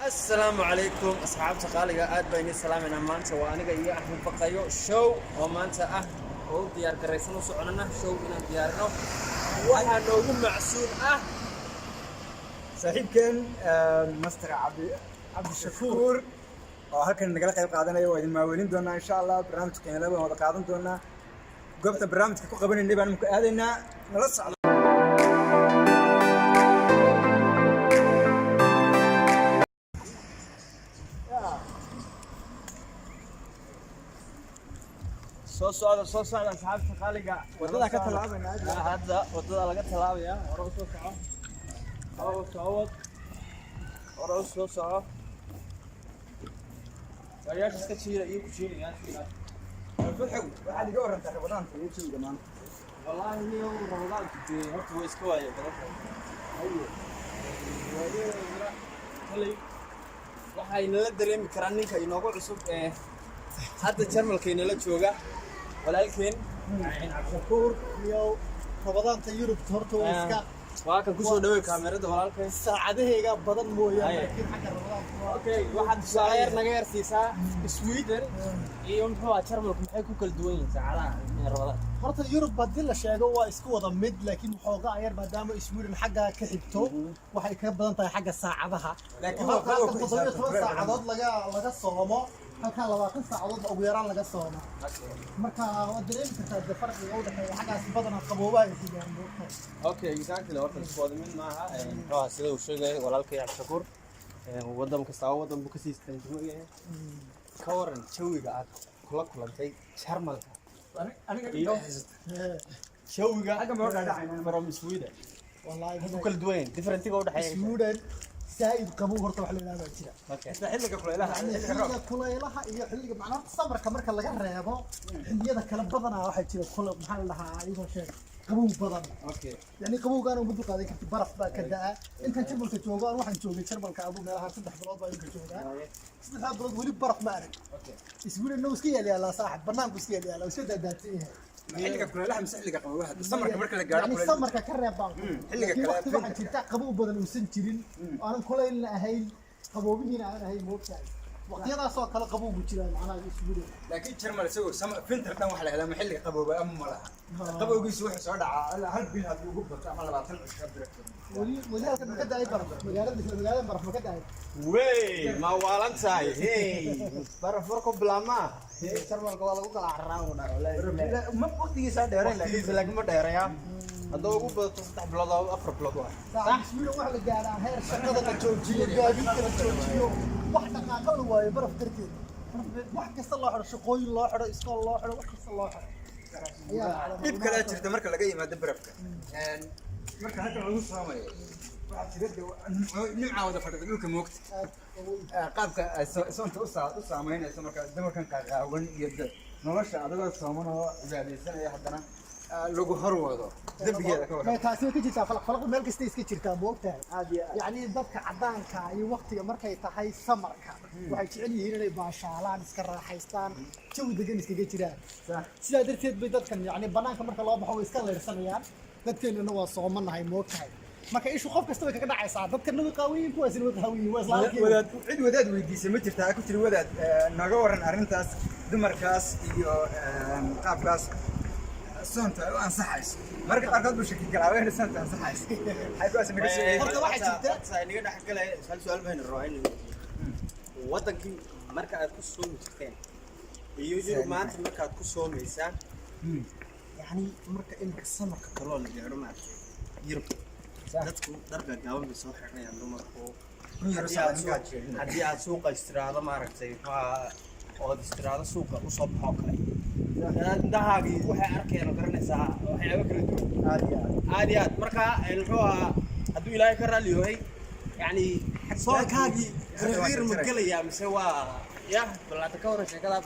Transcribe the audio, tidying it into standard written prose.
السلام عليكم أصحاب تقالية بيني السلام أنا مانتا وأنا جاي أحمد بقيو شو ومانتا هو ديار كريسون وسعننا شو إن ديارنا وأنا نوم معسول صاحب كان مستر عبد الشكور وهكذا نقل قيب قاعدنا يوم الماولين دونا إن شاء الله برنامج كنا لبنا وهذا قاعدنا دونا قبل برنامج كوكو قبل النبي أنا هذا نلص على soo socda asxaabta qaaliga wadada ka talaabana hadda wadada laga talaabaya hore soo soco ayash iska jiira iyo ku jiirayaan فتحوا واحد يقول أنت رمضان في يوتيوب كمان والله هي رمضان في وقت ويسكوايا ايوه waxay nala dareemi karaan ninka inoogu cusub hadda jarmalkeena la jooga walaalkeen Abdushakuur iyo Ramadaanta Yurub horta way iska waa kan ku soo dhaweey kaamirada walaalkeen saacadahayga badan mooyaan laakiin xagga Ramadaanta okay waxaad tusaaleer naga yarsiisaa Sweden iyo muxuu jarmalku maxay ku kala duwan yihiin saacadaha Ramadaan horta Yurub badil la sheego waa isku wada mid laakiin waxooga ayar maadaama Sweden xagga ka xigto waxay ka badan tahay xagga saacadaha laakiin waa saacadood laga soomo halka 20 saacadood ugu yaraan laga soomo marka waa dareemi kartaa farqiga u dhaxeeya xaggaas badan qaboobaha iyo xigaan okay exactly horta isku wada mid maaha waxa sida uu sheegay walaalkay Abdushakuur wadan kasta wadan buu ka siistan duwaya ka waran jawiga aad kula kulantay jarmalka aniga jawiga حاجة ما ورد علينا from Sweden wallahi ku kala duwan differentiga u dhaxeeya Sweden سائد قبول horta wax la yiraahdo jira xilliga kulaylaha xilliga kulaylaha iyo xilliga macnaha samarka marka laga reebo xilliyada kala badanaa waxa jira kulay maxaa la dhahaa ayagoo sheeg qabow badan okay yani qabowgaan uu muddo qaadan karti baraf baa ka daa inta jarmalka joogo aan waxaan joogay jarmalka abu meelaha 3 bilood baa inta joogaa 3 bilood wali baraf ma arag okay isbuuc inuu iska yaala saaxib banaanku iska yaala oo sida daadsan yahay xilliga kulaylaha mise xilliga qabowaha samarka marka la gaaro yani samarka ka reebaan xilliga kale waxaan jirtaa qabow badan oo san jirin aan kulayl la ahayn qaboobihiina aan ahayn moogtahay waqtiyadaas oo kala qabowgu jiraan macnaha isbuuc laakiin jarmal isagoo finter dhan wax la helaa xilliga qabooba ama malaha qabowgiisu wuxuu soo dhacaa hal bil haddii ugu bato ama 20 cusub direct wali halkan ka daay baraf magaalada baraf ka daay wey ma waalantahay hey baraf markuu bilaama jarmalka waa lagu kala carraan ma waqtigiisa dheereen laakiin ma dheeraya haddii ugu badato 3 bilood oo 4 bilood waa sax isbuuc wax la gaaraa heer shaqada la joojiyo gaadiidka la joojiyo wax dhaqaaqo la waayo baraf darteed wax kasta loo xiro shaqooyin loo xiro iskool loo xiro wax kasta loo xiro dib kale jirta marka laga yimaado barafka marka halka lagu saamayo waxa jirta nimca wada fadhida dhulka moogta qaabka soonta u saameynayso marka damarkan qaqaawan iyo nolosha adagoo sooman oo cibaadeysanaya haddana lagu horwado dambigeeda ka waran taasi ka jirtaa falaq meel kasta iska jirtaa moogtahay yani dadka cadaanka iyo waqtiga markay tahay samarka waxay jecel yihiin inay baashaalaan iska raaxaystaan jawi degan iskaga jiraan sidaa darteed bay dadkan yani banaanka marka loo baxo way iska leersanayaan dadkeenuna waa soomanahay moogtahay marka ishu qof kasta way kaga dhacaysaa dadka naga qaawiyin kuwaasina way qaawiyin waa islaamkii wadaad weydiisay ma jirtaa ku tiri wadaad naga waran arrintaas dumarkaas iyo qaabkaas soonta u ansaxayso marka qaarkood buu shaki galaaweyn soonta ansaxayso waxay kuwaas naga soo horta waxaa jirta inaga dhex galay su'aal baan rabaa wadankii marka aad ku soomi jirteen iyo yurub maanta marka aad ku soomaysaan yani marka in samarka kaloo la gaaro maartay yurub dadku dharka gaaban bay soo xirnayaan dumarku haddii aad suuqa istiraado maaragtay oo istiraado suuqa u soo baxo kale indhahaagii waxay arkeen garanaysaa waxyaabo kala duwan aad iyo aad marka muxuu ahaa hadduu ilaahay ka raali yahay yani soonkaagii reer ma gelayaa mise waa ya balaata ka waran sheekada